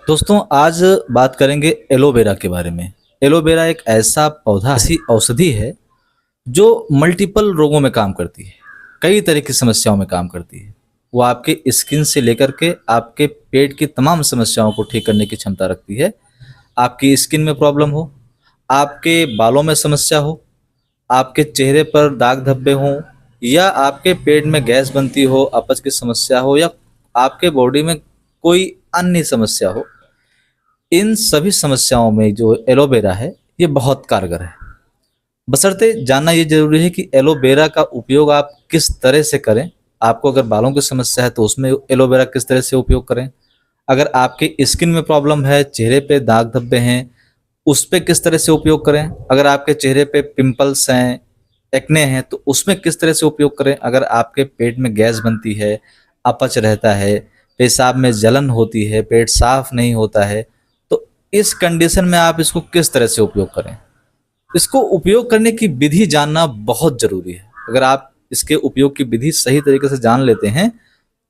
दोस्तों आज बात करेंगे एलोवेरा के बारे में। एलोवेरा एक ऐसा पौधा, ऐसी औषधि है जो मल्टीपल रोगों में काम करती है, कई तरह की समस्याओं में काम करती है। वो आपके स्किन से लेकर के आपके पेट की तमाम समस्याओं को ठीक करने की क्षमता रखती है। आपकी स्किन में प्रॉब्लम हो, आपके बालों में समस्या हो, आपके चेहरे पर दाग धब्बे हों, या आपके पेट में गैस बनती हो, अपच की समस्या हो, या आपके बॉडी में कोई अन्य समस्या हो, इन सभी समस्याओं में जो एलोवेरा है ये बहुत कारगर है। बशर्ते जानना ये जरूरी है कि एलोवेरा का उपयोग आप किस तरह से करें। आपको अगर बालों की समस्या है तो उसमें एलोवेरा किस तरह से उपयोग करें। अगर आपके स्किन में प्रॉब्लम है, चेहरे पे दाग धब्बे हैं, उस पे किस तरह से उपयोग करें। अगर आपके चेहरे पे पिंपल्स हैं, एक्ने हैं, तो उसमें किस तरह से उपयोग करें। अगर आपके पेट में गैस बनती है, अपच रहता है, पेशाब में जलन होती है, पेट साफ नहीं होता है, तो इस कंडीशन में आप इसको किस तरह से उपयोग करें। इसको उपयोग करने की विधि जानना बहुत जरूरी है। अगर आप इसके उपयोग की विधि सही तरीके से जान लेते हैं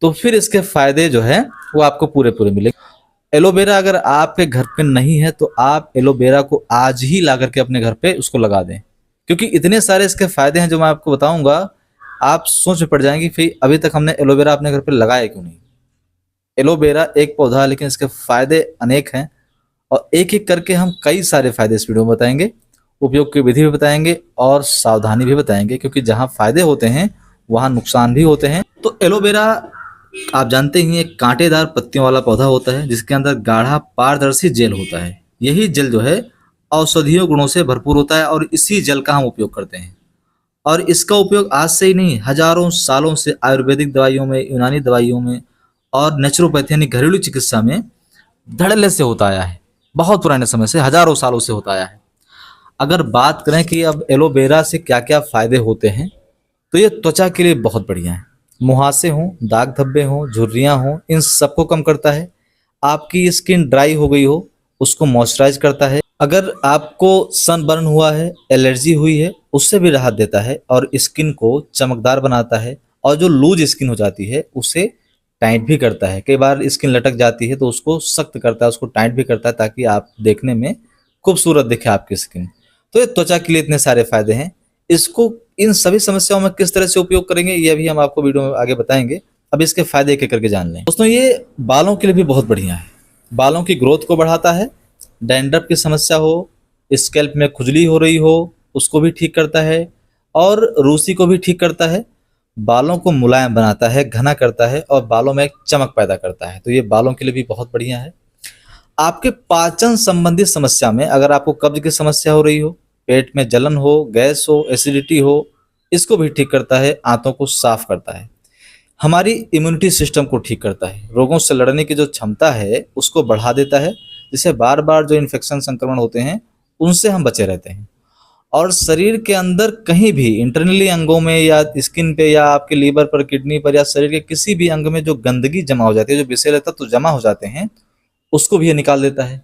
तो फिर इसके फायदे जो है वो आपको पूरे पूरे मिलेंगे। एलोवेरा अगर आपके घर पे नहीं है तो आप एलोवेरा को आज ही ला करके अपने घर पे उसको लगा दें, क्योंकि इतने सारे इसके फायदे हैं जो मैं आपको बताऊंगा। आप सोच में पड़ जाएंगे फिर अभी तक हमने एलोवेरा अपने घर पे लगाया क्यों नहीं। एलोवेरा एक पौधा है लेकिन इसके फायदे अनेक हैं, और एक एक करके हम कई सारे फायदे इस वीडियो में बताएंगे, उपयोग की विधि भी बताएंगे और सावधानी भी बताएंगे, क्योंकि जहां फायदे होते हैं वहां नुकसान भी होते हैं। तो एलोवेरा आप जानते ही एक कांटेदार पत्तियों वाला पौधा होता है जिसके अंदर गाढ़ा पारदर्शी जेल होता है। यही जेल जो है औषधीय गुणों से भरपूर होता है और इसी जेल का हम उपयोग करते हैं। और इसका उपयोग आज से ही नहीं, हजारों सालों से आयुर्वेदिक दवाइयों में, यूनानी दवाइयों में और नेचुरोपैथी यानी घरेलू चिकित्सा में धड़ल्ले से होता आया है। बहुत पुराने समय से, हजारों सालों से होता आया है। अगर बात करें कि अब एलोवेरा से क्या क्या फायदे होते हैं, तो ये त्वचा के लिए बहुत बढ़िया है। मुहासे हों, दाग धब्बे हों, झुर्रियाँ हों, इन सबको कम करता है। आपकी स्किन ड्राई हो गई हो उसको मॉइस्चराइज करता है। अगर आपको सनबर्न हुआ है, एलर्जी हुई है, उससे भी राहत देता है और स्किन को चमकदार बनाता है। और जो लूज स्किन हो जाती है उसे टाइट भी करता है। कई बार स्किन लटक जाती है तो उसको सख्त करता है, उसको टाइट भी करता है ताकि आप देखने में खूबसूरत दिखे आपकी स्किन। तो ये त्वचा के लिए इतने सारे फायदे हैं। इसको इन सभी समस्याओं में किस तरह से उपयोग करेंगे ये भी हम आपको वीडियो में आगे बताएंगे। अब इसके फायदे एक एक करके जान लें। दोस्तों ये बालों के लिए भी बहुत बढ़िया है। बालों की ग्रोथ को बढ़ाता है। डैंड्रफ की समस्या हो, स्कैल्प में खुजली हो रही हो, उसको भी ठीक करता है। और रूसी को भी ठीक करता है। बालों को मुलायम बनाता है, घना करता है और बालों में एक चमक पैदा करता है। तो ये बालों के लिए भी बहुत बढ़िया है। आपके पाचन संबंधी समस्या में, अगर आपको कब्ज की समस्या हो रही हो, पेट में जलन हो, गैस हो, एसिडिटी हो, इसको भी ठीक करता है। आंतों को साफ करता है। हमारी इम्यूनिटी सिस्टम को ठीक करता है। रोगों से लड़ने की जो क्षमता है उसको बढ़ा देता है, जिससे बार बार जो इन्फेक्शन संक्रमण होते हैं उनसे हम बचे रहते हैं। और शरीर के अंदर कहीं भी इंटरनली अंगों में या स्किन पे या आपके लीवर पर, किडनी पर या शरीर के किसी भी अंग में जो गंदगी जमा हो जाती है, जो विषैले तत्व जमा हो जाते हैं, उसको भी ये निकाल देता है।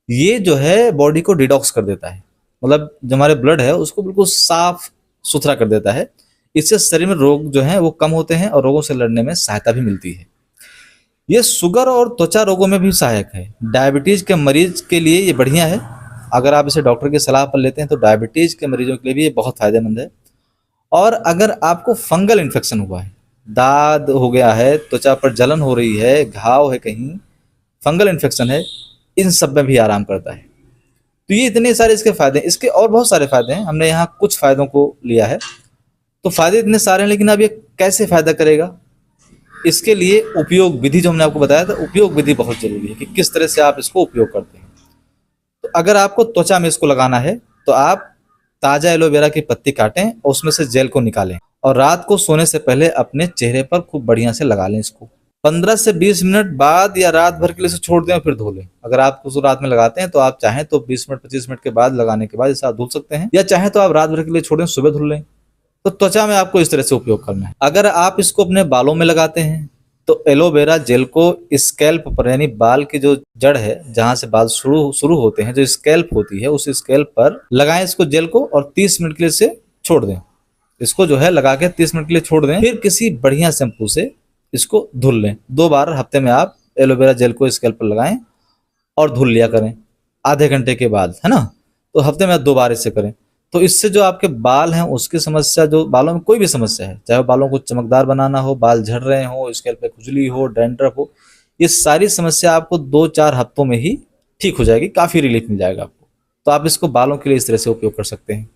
ये जो है बॉडी को डिटॉक्स कर देता है, मतलब जो हमारे ब्लड है उसको बिल्कुल साफ सुथरा कर देता है। इससे शरीर में रोग जो है वो कम होते हैं और रोगों से लड़ने में सहायता भी मिलती है। ये शुगर और त्वचा रोगों में भी सहायक है। डायबिटीज के मरीज के लिए ये बढ़िया है। अगर आप इसे डॉक्टर की सलाह पर लेते हैं तो डायबिटीज के मरीजों के लिए भी ये बहुत फायदेमंद है। और अगर आपको फंगल इन्फेक्शन हुआ है, दाद हो गया है, त्वचा पर जलन हो रही है, घाव है, कहीं फंगल इन्फेक्शन है, इन सब में भी आराम करता है। तो ये इतने सारे इसके फायदे हैं। इसके और बहुत सारे फायदे हैं, हमने यहाँ कुछ फायदों को लिया है। तो फायदे इतने सारे हैं, लेकिन अब ये कैसे फायदा करेगा, इसके लिए उपयोग विधि जो हमने आपको बताया था, उपयोग विधि बहुत जरूरी है कि किस तरह से आप इसको उपयोग करते हैं। तो अगर आपको त्वचा में इसको लगाना है तो आप ताजा एलोवेरा की पत्ती काटें और उसमें से जेल को निकालें और रात को सोने से पहले अपने चेहरे पर खूब बढ़िया से लगा लें। इसको 15 से 20 मिनट बाद या रात भर के लिए छोड़ दें और फिर धो लें। अगर आप उसको रात में लगाते हैं तो आप चाहें तो 20 मिनट 25 मिनट के बाद लगाने के बाद इसे आप धुल सकते हैं, या चाहें तो आप रात भर के लिए छोड़ दें, सुबह धुल लें। तो त्वचा में आपको इस तरह से उपयोग करना है। अगर आप इसको अपने बालों में लगाते हैं तो एलोवेरा जेल को स्कैल्प पर, यानी बाल की जो जड़ है जहां से बाल शुरू होते हैं, जो स्कैल्प होती है, उस स्कैल्प पर लगाएं इसको जेल को और 30 मिनट के लिए इसे छोड़ दें। इसको जो है लगा के 30 मिनट के लिए छोड़ दें, फिर किसी बढ़िया शैम्पू से इसको धुल लें। 2 बार हफ्ते में आप एलोवेरा जेल को स्कैल्प पर लगाएं और धुल लिया करें आधे घंटे के बाद, है ना। तो हफ्ते में 2 बार इसे करें। तो इससे जो आपके बाल हैं उसकी समस्या, जो बालों में कोई भी समस्या है, चाहे वो बालों को चमकदार बनाना हो, बाल झड़ रहे हो, स्कैल्प पे खुजली हो, डैंड्रफ हो, ये सारी समस्या आपको 2-4 हफ्तों में ही ठीक हो जाएगी, काफ़ी रिलीफ मिल जाएगा आपको। तो आप इसको बालों के लिए इस तरह से उपयोग कर सकते हैं।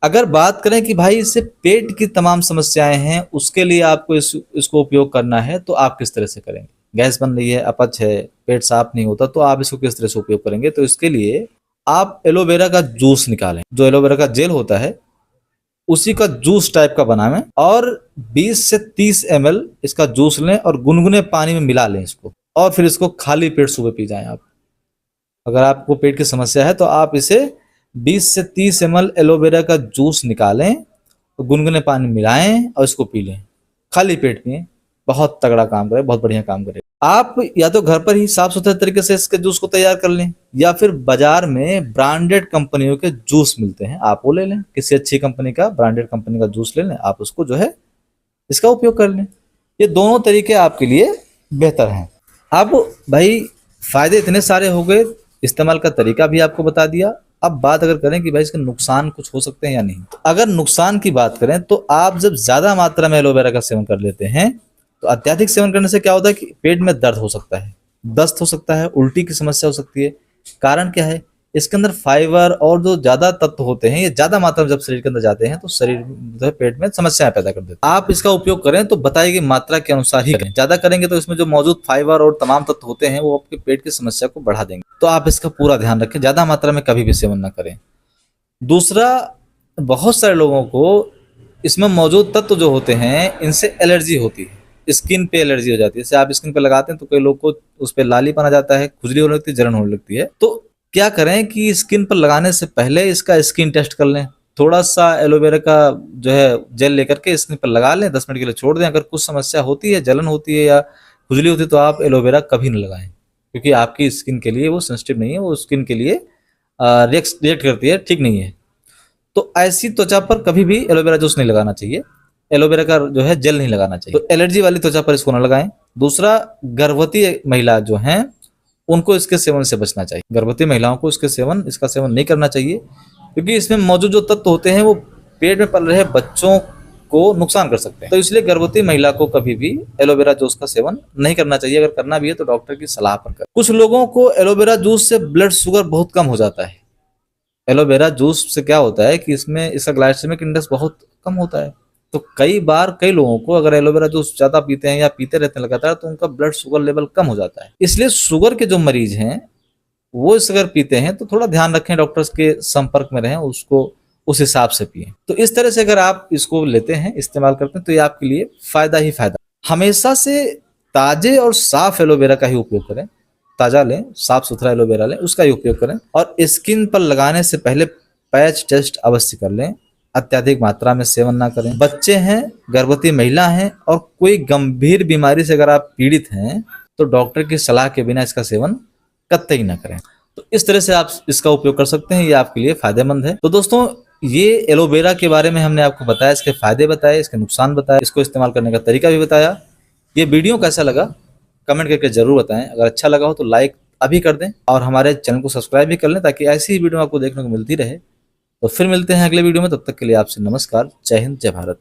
अगर बात करें कि भाई इससे पेट की तमाम समस्याएं हैं, उसके लिए आपको इसको उपयोग करना है, तो आप किस तरह से करेंगे। गैस बन रही है, अपच है, पेट साफ नहीं होता, तो आप इसको किस तरह से उपयोग करेंगे। तो इसके लिए आप एलोवेरा का जूस निकालें, जो एलोवेरा का जेल होता है उसी का जूस टाइप का बनाएं और 20 से 30 ml इसका जूस लें और गुनगुने पानी में मिला लें इसको, और फिर इसको खाली पेट सुबह पी जाएं आप। अगर आपको पेट की समस्या है तो आप इसे 20 से 30 ml एलोवेरा का जूस निकालें, तो गुनगुने पानी मिलाएं और इसको पी लें, खाली पेट पिए। बहुत तगड़ा काम करे, बहुत बढ़िया काम करे। आप या तो घर पर ही साफ सुथरे तरीके से इसके जूस को तैयार कर लें, या फिर बाजार में ब्रांडेड कंपनियों के जूस मिलते हैं, आप वो ले लें। किसी अच्छी कंपनी का, ब्रांडेड कंपनी का जूस ले लें, आप उसको जो है इसका उपयोग कर लें। ये दोनों तरीके आपके लिए बेहतर हैं। अब भाई फायदे इतने सारे हो गए, इस्तेमाल का तरीका भी आपको बता दिया। अब बात अगर करें कि भाई इसके नुकसान कुछ हो सकते हैं या नहीं, तो अगर नुकसान की बात करें तो आप जब ज्यादा मात्रा में एलोवेरा का सेवन कर लेते हैं, तो अत्यधिक सेवन करने से क्या होता है कि पेट में दर्द हो सकता है, दस्त हो सकता है, उल्टी की समस्या हो सकती है। कारण क्या है, इसके अंदर फाइबर और जो ज्यादा तत्व होते हैं, ये ज्यादा मात्रा में जब शरीर के अंदर जाते हैं तो शरीर जो है पेट में समस्याएं पैदा कर देते हैं। आप इसका उपयोग करें तो बताई गई मात्रा के अनुसार ही करें। ज्यादा करेंगे तो इसमें जो मौजूद फाइबर और तमाम तत्व होते हैं वो आपके पेट की समस्या को बढ़ा देंगे। तो आप इसका पूरा ध्यान रखें, ज्यादा मात्रा में कभी भी सेवन ना करें। दूसरा, बहुत सारे लोगों को इसमें मौजूद तत्व जो होते हैं इनसे एलर्जी होती है, स्किन पे एलर्जी हो जाती है। जैसे आप स्किन पे लगाते हैं तो कई लोग को उस पे लालीपन आ जाता है, खुजली होने लगती है, जलन होने लगती है। तो क्या करें कि स्किन पर लगाने से पहले इसका स्किन टेस्ट कर लें। थोड़ा सा एलोवेरा का जो है जेल लेकर के स्किन पर लगा लें, 10 मिनट के लिए छोड़ दें। अगर कुछ समस्या होती है, जलन होती है या खुजली होती है, तो आप एलोवेरा कभी नहीं लगाएं, क्योंकि आपकी स्किन के लिए वो सेंसिटिव नहीं है, वो स्किन के लिए रिएक्ट करती है, ठीक नहीं है। तो ऐसी त्वचा पर कभी भी एलोवेरा जूस नहीं लगाना चाहिए, एलोवेरा का जो है जेल नहीं लगाना चाहिए। तो एलर्जी वाली त्वचा पर इसको ना लगाएं। दूसरा, गर्भवती महिला जो हैं उनको इसके सेवन से बचना चाहिए। गर्भवती महिलाओं को इसका सेवन नहीं करना चाहिए, क्योंकि इसमें मौजूद जो तत्व होते हैं वो पेट में पल रहे बच्चों को नुकसान कर सकते हैं। तो इसलिए गर्भवती महिला को कभी भी एलोवेरा जूस का सेवन नहीं करना चाहिए। अगर करना भी है तो डॉक्टर की सलाह पर करें। कुछ लोगों को एलोवेरा जूस से ब्लड शुगर बहुत कम हो जाता है। एलोवेरा जूस से क्या होता है कि इसमें इसका ग्लाइसेमिक इंडेक्स बहुत कम होता है। तो कई बार कई लोगों को अगर एलोवेरा जूस ज्यादा पीते हैं या पीते रहते हैं लगातार, तो उनका ब्लड शुगर लेवल कम हो जाता है। इसलिए शुगर के जो मरीज हैं वो इस अगर पीते हैं तो थोड़ा ध्यान रखें, डॉक्टर्स के संपर्क में रहें, उसको उस हिसाब से पिएं। तो इस तरह से अगर आप इसको लेते हैं, इस्तेमाल करते हैं, तो ये आपके लिए फायदा ही फायदा। हमेशा से ताजे और साफ एलोवेरा का ही उपयोग करें। ताजा लें, साफ सुथरा एलोवेरा लें, उसका ही उपयोग करें। और स्किन पर लगाने से पहले पैच टेस्ट अवश्य कर लें। अत्यधिक मात्रा में सेवन ना करें। बच्चे हैं, गर्भवती महिला हैं और कोई गंभीर बीमारी से अगर आप पीड़ित हैं तो डॉक्टर की सलाह के बिना इसका सेवन कतई ना करें। तो इस तरह से आप इसका उपयोग कर सकते हैं, ये आपके लिए फायदेमंद है। तो दोस्तों, ये एलोवेरा के बारे में हमने आपको बताया, इसके फायदे बताए, इसके नुकसान बताए, इसको इस्तेमाल करने का तरीका भी बताया। ये वीडियो कैसा लगा कमेंट करके जरूर बताएं। अगर अच्छा लगा हो तो लाइक अभी कर दें और हमारे चैनल को सब्सक्राइब भी कर लें, ताकि ऐसी ही वीडियो आपको देखने को मिलती रहे। तो फिर मिलते हैं अगले वीडियो में, तब तक के लिए आपसे नमस्कार। जय हिंद, जय भारत।